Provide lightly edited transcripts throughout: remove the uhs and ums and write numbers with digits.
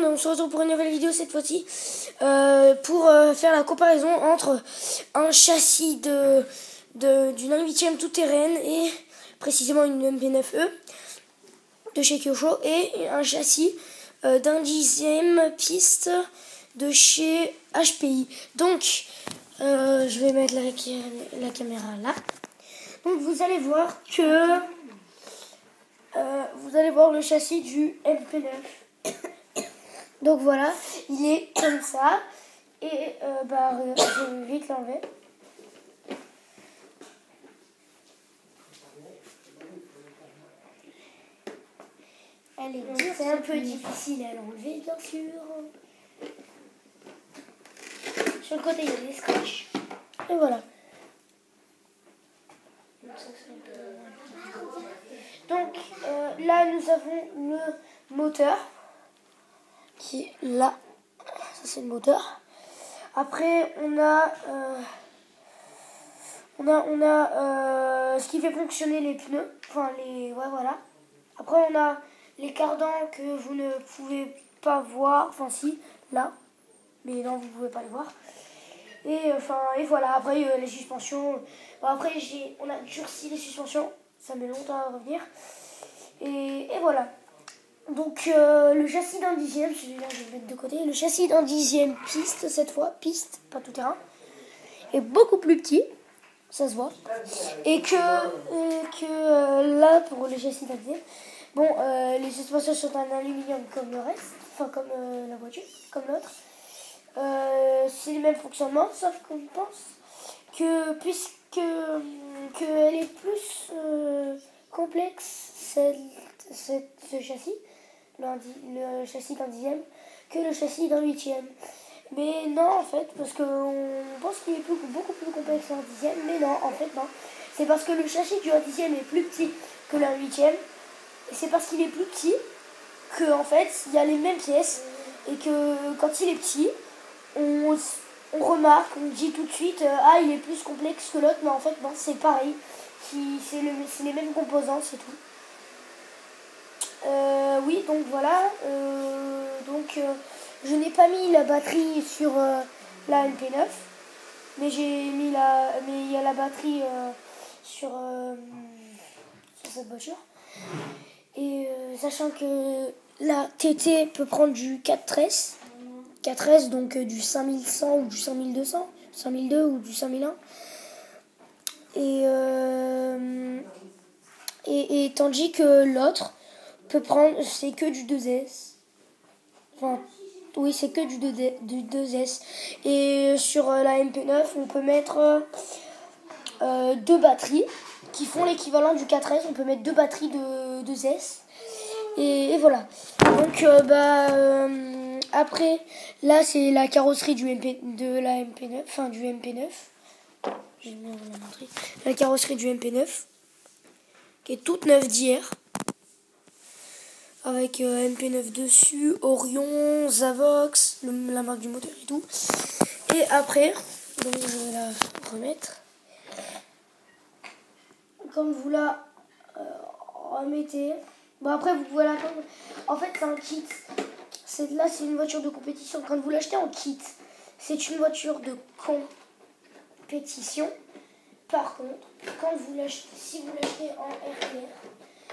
on se retrouve pour une nouvelle vidéo cette fois-ci pour faire la comparaison entre un châssis d'une 1/8 tout-terrain et précisément une MP9E de chez Kyosho et un châssis d'1/10 piste de chez HPI. Donc je vais mettre la caméra là. Donc vous allez voir que vous allez voir le châssis du MP9. Donc voilà, il est comme ça. Et je vais vite l'enlever. C'est un peu difficile à l'enlever, bien sûr. Sur le côté, il y a des scratchs. Et voilà. Donc là, nous avons le moteur qui est là. Ça, c'est le moteur. Après, on a ce qui fait fonctionner les pneus. Enfin, voilà. Après, on a les cardans que vous ne pouvez pas voir. Enfin, si, là. Mais non, vous ne pouvez pas les voir. Et voilà. Après, les suspensions. Après, on a durci les suspensions. Ça met longtemps à revenir. Et voilà. Donc, le châssis d'1/10, celui-là, je vais le mettre de côté. Le châssis d'1/10 piste, cette fois. Piste, pas tout terrain. Est beaucoup plus petit. Ça se voit. Et que là, pour le châssis d'1/10, bon, les suspensions sont en aluminium comme le reste. Enfin, comme la voiture, comme l'autre. C'est le même fonctionnement, sauf qu'on pense que elle est plus complexe, ce châssis, le châssis d'1/10, que le châssis d'1/8. Mais non, en fait, parce qu'on pense qu'il est beaucoup plus complexe que l'1/10, mais non, en fait, non. C'est parce que le châssis du 1/10 est plus petit que l'1/8, et c'est parce qu'il est plus petit que, en fait, il y a les mêmes pièces, et que quand il est petit, on remarque, on dit tout de suite, il est plus complexe que l'autre, mais en fait, non, c'est pareil. C'est les mêmes composants, c'est tout. Oui, donc voilà. Je n'ai pas mis la batterie sur la MP9, mais il y a la batterie sur cette voiture. Et sachant que la TT peut prendre du 4S, donc du 5100 ou du 5200, 5002 ou du 5001. Et tandis que l'autre peut prendre, c'est que du 2S. Enfin, oui, c'est que du 2S. Et sur la MP9, on peut mettre deux batteries qui font l'équivalent du 4S. On peut mettre deux batteries de 2S. Et voilà. Donc, après, là, c'est la carrosserie du MP9. Enfin, du MP9. Je vais vous la montrer. La carrosserie du MP9, qui est toute neuve d'hier. Avec MP9 dessus, Orion, Zavox, la marque du moteur et tout. Et après, donc je vais la remettre. Comme vous la remettez, après vous pouvez la prendre. En fait, c'est un kit. Là, c'est une voiture de compétition. Quand vous l'achetez en kit, c'est une voiture de compétition. Par contre, si vous l'achetez en RTR,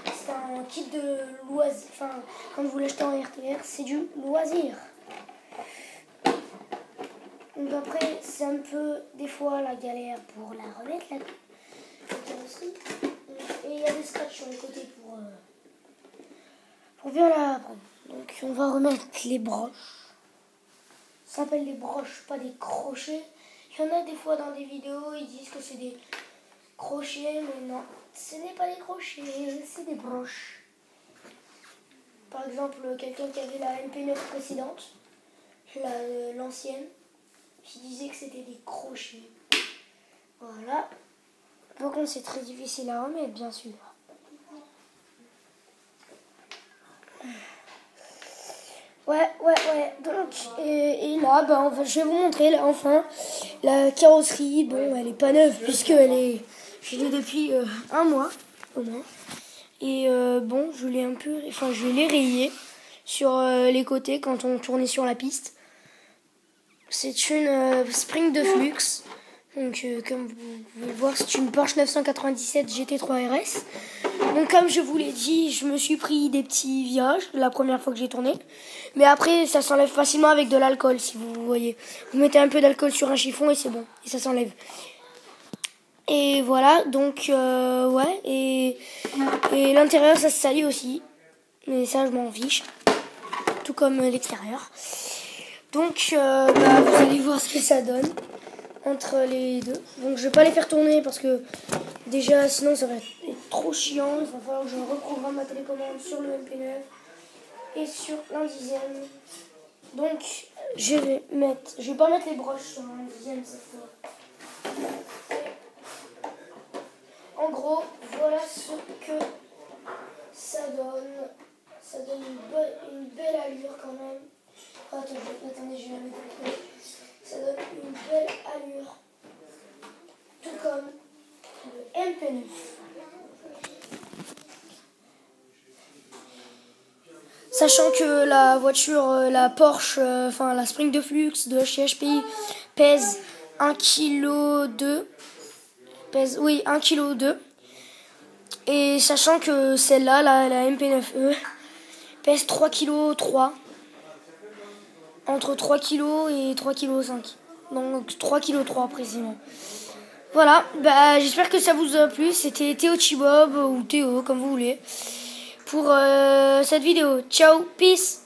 c'est un kit de loisir. Enfin, quand vous l'achetez en RTR, c'est du loisir. Donc après, c'est un peu, des fois, la galère pour la remettre, la carrosserie. Et il y a des scratchs sur les côtés pour bien la prendre. Donc on va remettre les broches. Ça s'appelle des broches, pas des crochets. Il y en a des fois dans des vidéos, ils disent que c'est des crochets, mais non, ce n'est pas des crochets, c'est des broches. Par exemple, quelqu'un qui avait la MP9 précédente, l'ancienne, qui disait que c'était des crochets. Voilà. Par contre, c'est très difficile à remettre, bien sûr. Ouais. Donc, et là, je vais vous montrer, là, enfin, la carrosserie. Bon, elle est pas neuve, puisqu'elle est... Je l'ai depuis un mois, au moins. Et je l'ai rayée. sur les côtés quand on tournait sur la piste. C'est une Spring de Flux. Donc comme vous pouvez le voir, c'est une Porsche 997 GT3 RS. Donc comme je vous l'ai dit, je me suis pris des petits virages la première fois que j'ai tourné. Mais après, ça s'enlève facilement avec de l'alcool, si vous voyez. Vous mettez un peu d'alcool sur un chiffon et c'est bon. Et ça s'enlève. Et voilà, donc ouais. Et l'intérieur, ça se salit aussi. Mais ça, je m'en fiche. Tout comme l'extérieur. Donc vous allez voir ce que ça donne entre les deux. Donc je vais pas les faire tourner parce que déjà sinon ça va être trop chiant. Il va falloir que je reprogramme ma télécommande sur le MP9 et sur l'indixième. Donc je vais pas mettre les broches sur l'indixième cette fois. En gros, voilà ce que ça donne. Ça donne une belle allure quand même. Attendez, je vais la mettre. Ça donne une belle allure. Tout comme le MP9. Sachant que la voiture, la Porsche, la Spring de Flux de chez HPI pèse 1,2 kg. Pèse, oui, 1,2 kg. Et sachant que celle-là, la MP9E, pèse 3,3 kg. Entre 3 kg et 3,5 kg. Donc 3,3 kg précisément. Voilà, j'espère que ça vous a plu. C'était Théo Chibob ou Théo, comme vous voulez, pour cette vidéo. Ciao, peace.